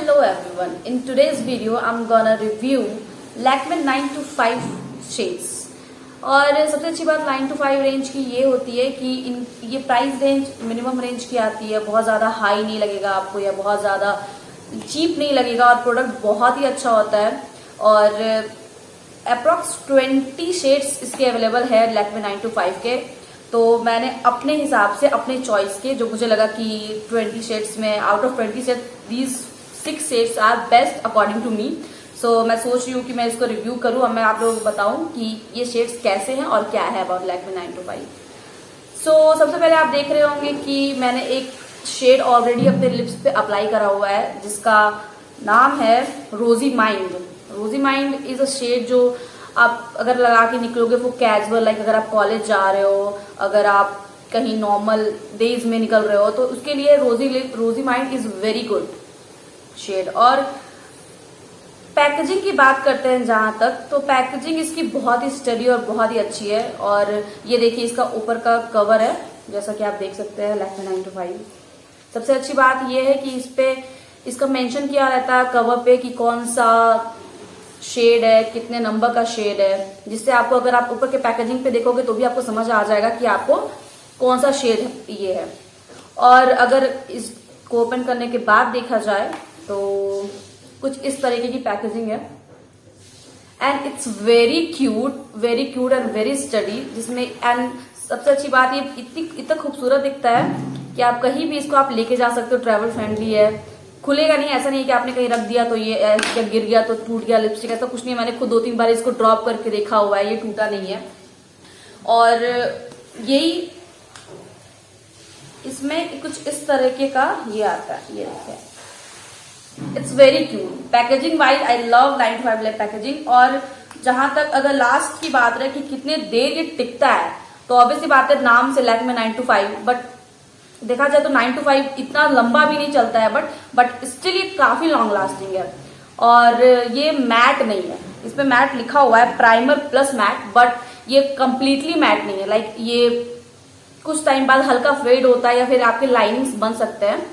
Hello everyone. In today's video, I'm gonna review Lakme 9 to 5 shades. और सबसे अच्छी बात 9 to 5 रेंज की ये होती है कि ये प्राइस रेंज मिनिमम रेंज की आती है, बहुत ज़्यादा हाई नहीं लगेगा आपको या बहुत ज़्यादा चीप नहीं लगेगा और प्रोडक्ट बहुत ही अच्छा होता है। और अप्रॉक्स 20 शेड्स इसके अवेलेबल है लैक्मे 9 to 5 के। तो मैंने अपने हिसाब से अपने चॉइस के जो मुझे लगा कि 20 शेड्स में out of 20 shades these 6 shades are best according to me. So मैं सोच रही हूँ कि मैं इसको रिव्यू करूँ और मैं आप लोगों को बताऊँ कि ये शेड्स कैसे हैं और क्या है अबाउट लैक्मे 9 to 5। सो सबसे पहले आप देख रहे होंगे कि मैंने एक शेड ऑलरेडी अपने लिप्स पे अप्लाई करा हुआ है जिसका नाम है रोजी माइंड। रोजी माइंड इज अ शेड जो आप अगर लगा के निकलोगे वो कैजुअल, लाइक अगर आप कॉलेज जा रहे हो, अगर आप कहीं नॉर्मल डेज में निकल रहे हो तो उसके लिए rosy mind is very good shade. और पैकेजिंग की बात करते हैं जहां तक, तो पैकेजिंग इसकी बहुत ही स्टडी और बहुत ही अच्छी है। और ये देखिए इसका ऊपर का कवर है जैसा कि आप देख सकते हैं लैक्मे 9 to 5। सबसे अच्छी बात यह है कि इस पे इसका मेंशन किया रहता है कवर पे कि कौन सा शेड है, कितने नंबर का शेड है, जिससे आपको अगर आप ऊपर के पैकेजिंग पे देखोगे तो भी आपको समझ आ जाएगा कि आपको कौन सा शेड ये है। और अगर इसको ओपन करने के बाद देखा जाए तो कुछ इस तरीके की पैकेजिंग है and it's very cute and very study. जिसमें एंड सबसे अच्छी बात ये इतना खूबसूरत दिखता है कि आप कहीं भी इसको आप लेके जा सकते हो, ट्रैवल फ्रेंडली है, खुलेगा नहीं। ऐसा नहीं है कि आपने कहीं रख दिया तो ये या गिर गया तो टूट गया लिपस्टिक, ऐसा कुछ नहीं है। मैंने खुद 2-3 बार इसको ड्रॉप करके देखा हुआ है, ये टूटा नहीं है। और यही इसमें कुछ इस तरीके का ये आता है, ये देखिए it's very cute. Packaging wise I love 9 to 5 packaging. और जहां तक अगर लास्ट की बात रहे कि कितने देर ये टिकता है, तो ऑब्वियसली बात है नाम से लैक्मे 9 to 5, बट देखा जाए तो 9 to 5 इतना लंबा भी नहीं चलता है, बट स्टिल ये काफी लॉन्ग लास्टिंग है। और ये मैट नहीं है, इस पे मैट लिखा हुआ है प्राइमर प्लस मैट, बट ये कंप्लीटली मैट नहीं है। लाइक ये कुछ टाइम बाद हल्का फेड होता है या फिर आपके लाइनिंग्स बन सकते हैं।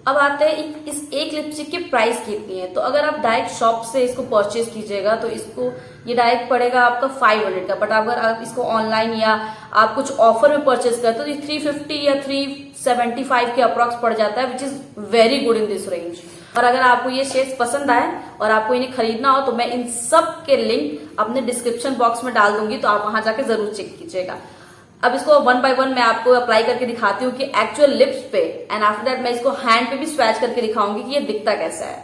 अब आते हैं इस एक लिपस्टिक की प्राइस कितनी है। तो अगर आप डायरेक्ट शॉप से इसको परचेज कीजिएगा तो इसको ये डायरेक्ट पड़ेगा आपका 500 का, बट अगर आप इसको ऑनलाइन या आप कुछ ऑफर में परचेज करते हो तो ये 350 या 375 के अप्रॉक्स पड़ जाता है, which is very good in this range. और अगर आपको ये शेड्स पसंद आए और आपको इन्हें खरीदना हो तो मैं इन सब के लिंक अपने डिस्क्रिप्शन बॉक्स में डाल दूंगी, तो आप वहां जाके जरूर चेक कीजिएगा। अब इसको 1 by 1 मैं आपको अप्लाई करके दिखाती हूँ कि एक्चुअल लिप्स पे, एंड आफ्टर दैट मैं इसको हैंड पे भी स्वैच करके दिखाऊंगी कि ये दिखता कैसा है।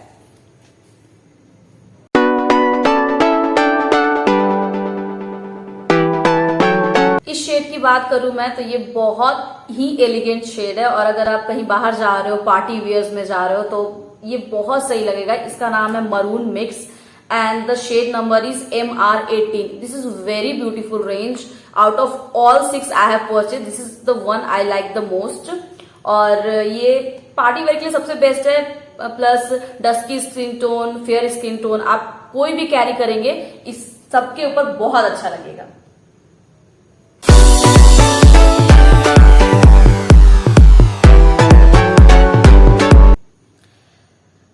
इस शेड की बात करूं मैं तो ये बहुत ही एलिगेंट शेड है और अगर आप कहीं बाहर जा रहे हो, पार्टी वियर्स में जा रहे हो तो ये बहुत सही लगेगा। इसका नाम है maroon mix and the shade number is MR18. This is very beautiful range. Out of all 6 I have purchased, this is the one I like the most. और ये पार्टी वेयर के लिए सबसे बेस्ट है, plus dusky skin tone, fair skin tone आप कोई भी carry करेंगे इस सबके ऊपर बहुत अच्छा लगेगा।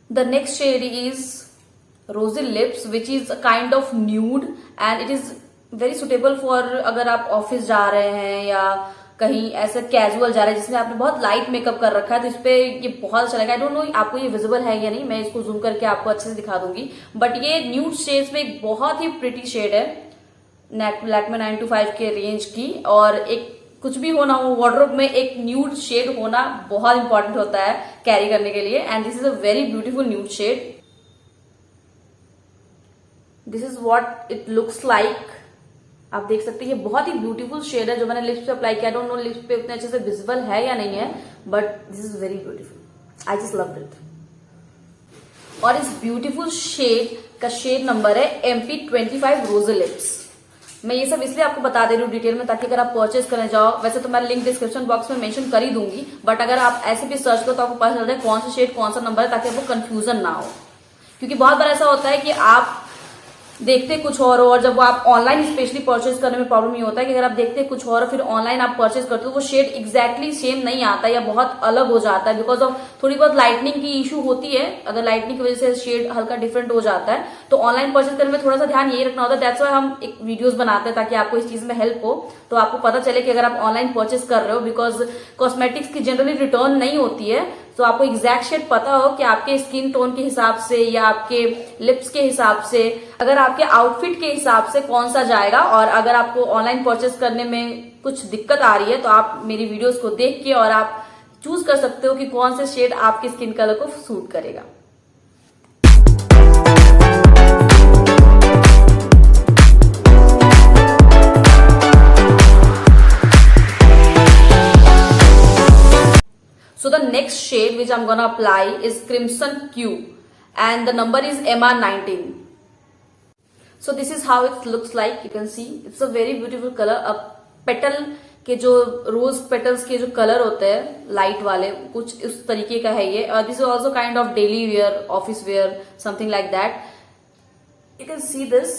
The next shade is Rosy Lips, which is a kind of nude and it is very suitable for अगर आप ऑफिस जा रहे हैं या कहीं ऐसे कैजुअल जा रहे हैं जिसमें आपने बहुत लाइट मेकअप कर रखा है, तो इस पे ये बहुत अच्छा लगा। आई डोंट नो आपको ये विजिबल है या नहीं, मैं इसको जूम करके आपको अच्छे से दिखा दूंगी। बट ये न्यूड शेड्स में एक बहुत ही प्रिटी शेड है लैक्मे 9 to 5 के रेंज की। और एक कुछ भी होना हो वार्डरोब में एक न्यूड शेड होना बहुत इंपॉर्टेंट होता है कैरी करने के लिए, and this is a very beautiful nude shade. This is what it looks like. आप देख सकते हैं ये बहुत ही ब्यूटीफुल शेड है जो मैंने लिप्स पे अप्लाई किया। आई डोंट नो लिप्स पे उतने अच्छे से विजिबल है या नहीं है, but this is very beautiful, I just loved it. और इस ब्यूटीफुल शेड का शेड नंबर है MP25 रोजी लिप्स। मैं ये सब इसलिए आपको बता दे रही हूँ डिटेल में ताकि अगर आप परचेज करने जाओ, वैसे तो मैं लिंक डिस्क्रिप्शन बॉक्स में मेंशन कर ही दूंगी, बट अगर आप ऐसे भी सर्च करो तो आपको पता चल जाए कौन सा शेड कौन सा नंबर है, ताकि आपको कंफ्यूजन ना हो। क्योंकि बहुत बार ऐसा होता है कि आप देखते कुछ और हो, और जब वो आप ऑनलाइन स्पेशली परचेज करने में प्रॉब्लम ये होता है कि अगर आप देखते कुछ और फिर ऑनलाइन आप परचेज करते हो वो शेड एग्जैक्टली सेम नहीं आता या बहुत अलग हो जाता है, बिकॉज ऑफ थोड़ी बहुत लाइटनिंग की इशू होती है। अगर लाइटनिंग की वजह से शेड हल्का डिफरेंट हो जाता है तो ऑनलाइन परचेज करने में थोड़ा सा ध्यान ये रखना होता है। दैट्स व्हाई हम एक वीडियोस बनाते हैं ताकि आपको इस चीज में हेल्प हो, तो आपको पता चले कि अगर आप ऑनलाइन परचेज कर रहे हो, बिकॉज कॉस्मेटिक्स की जनरली रिटर्न नहीं होती है, तो आपको एग्जैक्ट शेड पता हो कि आपके स्किन टोन के हिसाब से या आपके लिप्स के हिसाब से, अगर आपके आउटफिट के हिसाब से कौन सा जाएगा। और अगर आपको ऑनलाइन परचेस करने में कुछ दिक्कत आ रही है तो आप मेरी वीडियोस को देख के और आप चूज कर सकते हो कि कौन से शेड आपके स्किन कलर को सूट करेगा। So the next shade which I'm gonna apply is Crimson Q and the number is MR19. So this is how it looks like. You can see it's a very beautiful color. अब petal के जो rose petals के जो colour होते हैं light वाले, कुछ इस तरीके का है ये। This is also kind of daily wear, office wear, something like that. You can see this,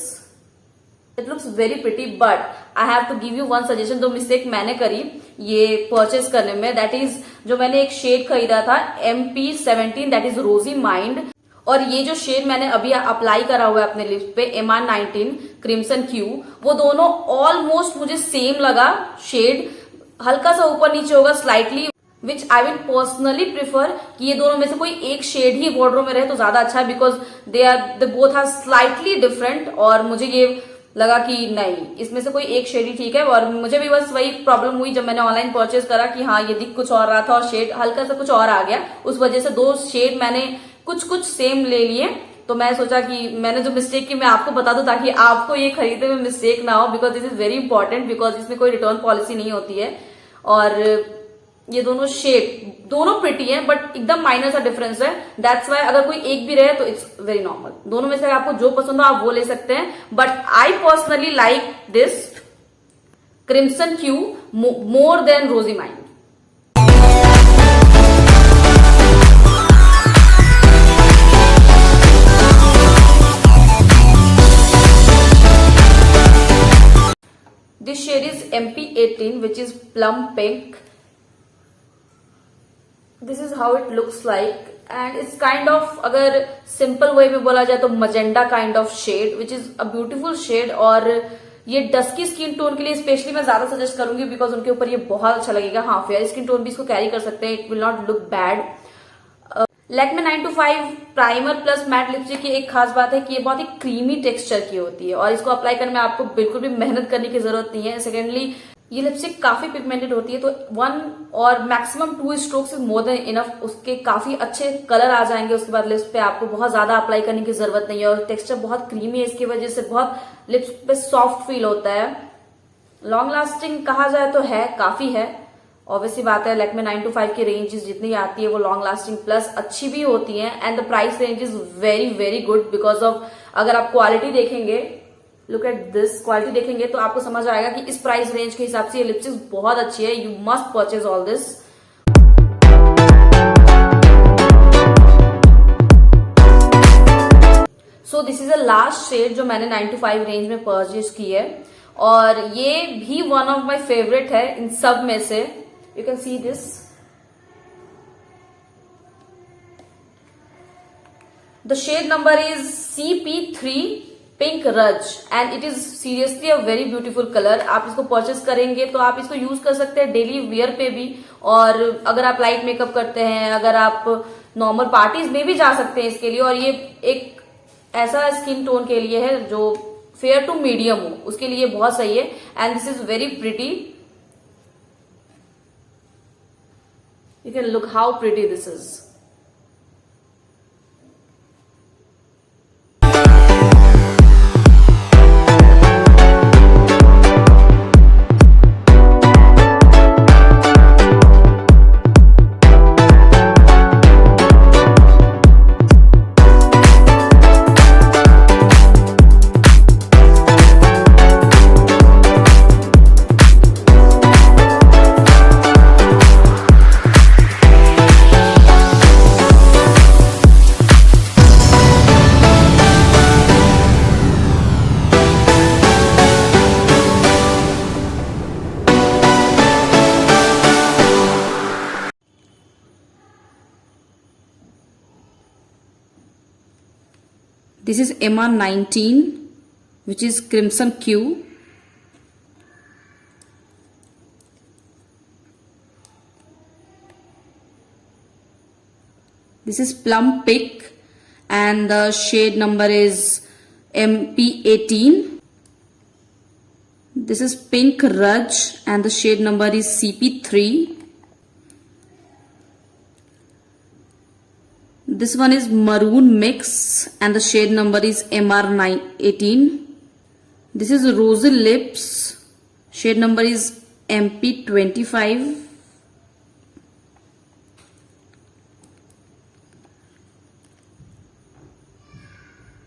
it looks very pretty, but I have to give you one suggestion. जो मिस्टेक मैंने करी ये परचेज करने में, दैट इज जो मैंने एक shade खरीदा था MP17, दैट इज रोजी माइंड, और ये जो शेड मैंने अभी अप्लाई करा हुआ है अपने लिप्स पे MR19 क्रिम्सन क्यू, वो दोनों ऑलमोस्ट मुझे सेम लगा शेड, हल्का सा ऊपर नीचे होगा slightly, which I will personally prefer कि ये दोनों में से कोई एक शेड ही वार्डरोब में रहे तो ज्यादा अच्छा है, because they both are slightly different. और मुझे ये लगा कि नहीं, इसमें से कोई एक शेड ही ठीक है। और मुझे भी बस वही प्रॉब्लम हुई जब मैंने ऑनलाइन परचेज करा कि हाँ ये दिख कुछ और रहा था और शेड हल्का सा कुछ और आ गया, उस वजह से दो शेड मैंने कुछ कुछ सेम ले लिए। तो मैं सोचा कि मैंने जो मिस्टेक की मैं आपको बता दूं ताकि आपको ये खरीदने में मिस्टेक ना हो, because this is very important, because इसमें कोई रिटर्न पॉलिसी नहीं होती है। और ये दोनों शेड दोनों प्रिटी हैं बट एकदम माइनर सा डिफरेंस है, दैट्स वाई अगर कोई एक भी रहे तो इट्स वेरी नॉर्मल। दोनों में से आपको जो पसंद हो आप वो ले सकते हैं, but I personally like this crimson Q more than रोजी mind. This shade is MP18 which is plum pink. This is how it looks like and it's kind of, अगर simple way में बोला जाए तो magenta kind of shade which is a beautiful shade। और ये dusky skin tone के लिए specially मैं ज्यादा सजेस्ट करूंगी बिकॉज उनके ऊपर ये बहुत अच्छा लगेगा। हाँ, फेयर स्किन टोन भी इसको कैरी कर सकते हैं, it will not look bad. Lakme 925 primer plus matte lipstick की एक खास बात है कि ये बहुत ही क्रीमी टेक्सचर की होती है और इसको अप्लाई करने में आपको बिल्कुल भी मेहनत करने की जरूरत नहीं है। सेकेंडली ये लिपस्टिक काफी पिगमेंटेड होती है, तो 1 और maximum 2 strokes is more than enough, उसके काफी अच्छे कलर आ जाएंगे। उसके बाद लिप्स पे आपको बहुत ज्यादा अप्लाई करने की जरूरत नहीं है और टेक्सचर बहुत क्रीमी है, इसकी वजह से बहुत लिप्स पे सॉफ्ट फील होता है। लॉन्ग लास्टिंग कहा जाए तो है, काफी है, ऑब्वियसली बात है। लैक्मे 925 की रेंजेस जितनी आती है वो लॉन्ग लास्टिंग प्लस अच्छी भी होती है and the price range is very very good because of, अगर आप क्वालिटी देखेंगे, लुक एट दिस, क्वालिटी देखेंगे तो आपको समझ आएगा कि इस प्राइस रेंज के हिसाब से ये लिपस्टिक बहुत अच्छी है। You must purchase all this. So this is a last shade जो मैंने 925 रेंज में परचेज की है और ये भी वन ऑफ माई फेवरेट है इन सब में से। You can see this. The shade number is CP3 Pink Raj and it is seriously a very beautiful color. आप इसको परचेस करेंगे तो आप इसको यूज कर सकते हैं डेली वेयर पे भी, और अगर आप लाइट मेकअप करते हैं, अगर आप नॉर्मल पार्टीज में भी जा सकते हैं इसके लिए। और ये एक ऐसा स्किन टोन के लिए है जो फेयर टू मीडियम हो, उसके लिए बहुत सही है and this is very pretty. You can look how pretty this is. This is MR19, which is Crimson Q. This is Plum Pick and the shade number is MP18. This is Pink Rudge and the shade number is CP3. This one is Maroon Mix and the shade number is MR18. This is Rosy Lips, shade number is MP25.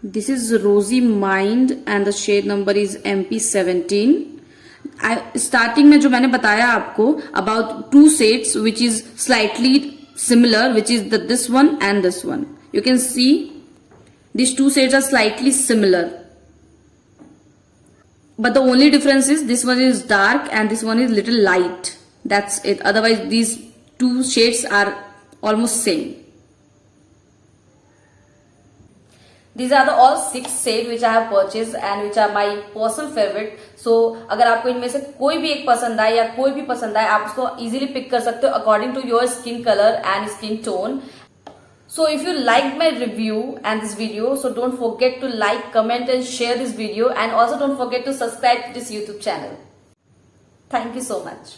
This is Rosy Mind and the shade number is MP17. Starting में जो मैंने बताया आपको about two shades which is slightly similar, which is this one and this one. You can see these two shades are slightly similar, but the only difference is this one is dark and this one is little light. That's it. Otherwise these two shades are almost same. These are the all 6 shades which I have purchased and which are my personal favorite. So अगर आपको इनमें से कोई भी एक पसंद आए या कोई भी पसंद आए, आप उसको easily pick कर सकते हो according to your skin color and skin tone. So if you liked my review and this video, so don't forget to like, comment and share this video, and also don't forget to subscribe to this YouTube channel. Thank you so much.